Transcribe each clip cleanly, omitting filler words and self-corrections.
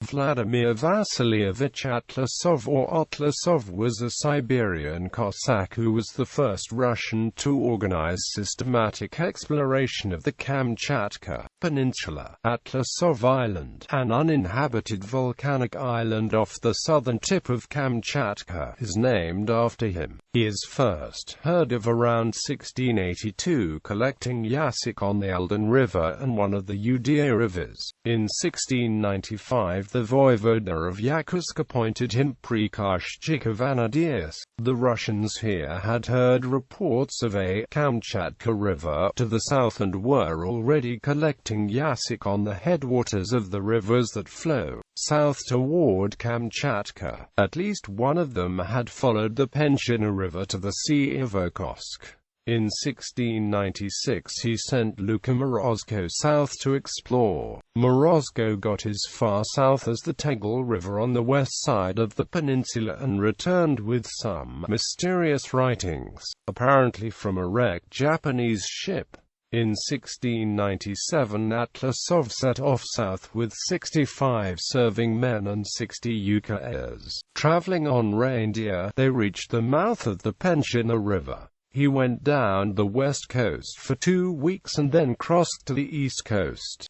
Vladimir Vasilyevich Atlasov or Otlasov was a Siberian Cossack who was the first Russian to organize systematic exploration of the Kamchatka Peninsula.Atlasov Island, an uninhabited volcanic island off the southern tip of Kamchatka, is named after him. He is first heard of around 1682 collecting Yasak on the Aldan River and one of the Uda rivers. In 1695 the voyevoda of Yakutsk appointed him prikazshchik of Anadyrsk. The Russians here had heard reports of a Kamchatka River to the south and were already collecting Yasak on the headwaters of the rivers that flow south toward Kamchatka. At least one of them had followed the Penshina River to the Sea of Yakutsk. In 1696 he sent Luka Morozko south to explore. Morozko got as far south as the Tegel River on the west side of the peninsula and returned with some mysterious writings, apparently from a wrecked Japanese ship. In 1697 Atlasov set off south with 65 serving men and 60 Yukas. Traveling on reindeer, they reached the mouth of the Penshina River. He went down the west coast for 2 weeks and then crossed to the east coast.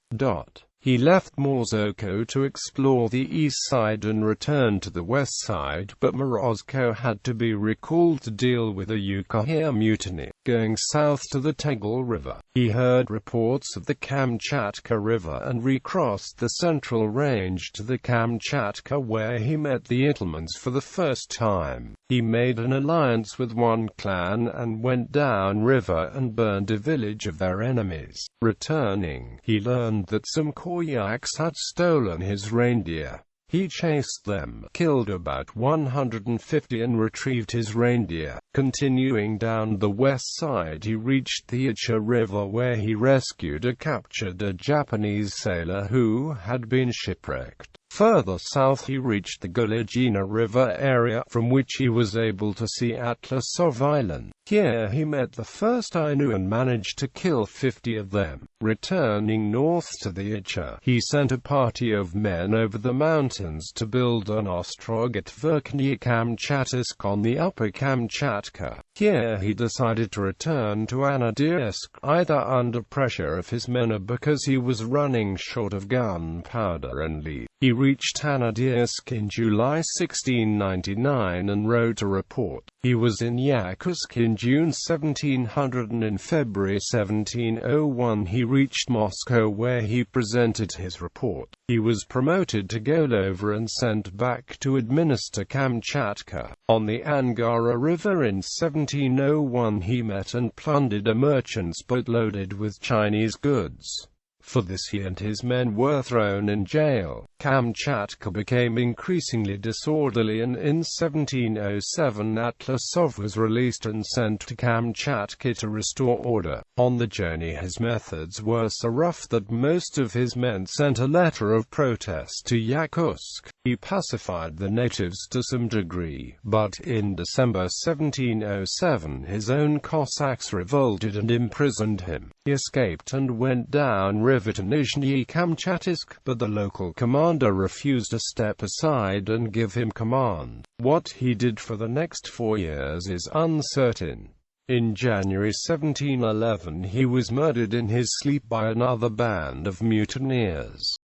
He left Morozko to explore the east side and returned to the west side, but Morozko had to be recalled to deal with a Yukon mutiny. Going south to the Tegel River, he heard reports of the Kamchatka River and recrossed the central range to the Kamchatka, where he met the Itlemans for the first time. He made an alliance with one clan and went down river and burned a village of their enemies. Returning, he learned that some Koyaks had stolen his reindeer. He chased them, killed about 150 and retrieved his reindeer. Continuing down the west side he reached the Yasak River, where he rescued a captured Japanese sailor who had been shipwrecked. Further south he reached the Golagina River area, from which he was able to see Atlasov Island. Here he met the first Ainu and managed to kill 50 of them. Returning north to the Yasak, he sent a party of men over the mountains to build an ostrog at volcanic Kamchatka on the upper Kamchatka. Here he decided to return to Anadyrsk, either under pressure of his men or because he was running short of gunpowder and lead. He reached Anadyrsk in July 1699 and wrote a report. He was in Yakutsk in June 1700 and in February 1701 he reached Moscow, where he presented his report. He was promoted to Golova and sent back to administer Kamchatka. On the Angara River in 1701 he met and plundered a merchant's boat loaded with Chinese goods. For this he and his men were thrown in jail. Kamchatka became increasingly disorderly and in 1707 Atlasov was released and sent to Kamchatka to restore order. On the journey his methods were so rough that most of his men sent a letter of protest to Yakutsk. He pacified the natives to some degree, but in December 1707 his own Cossacks revolted and imprisoned him. He escaped and went down river to Nizhny Kamchatka, but the local commander refused to step aside and give him command. What he did for the next 4 years is uncertain. In January 1711 he was murdered in his sleep by another band of mutineers.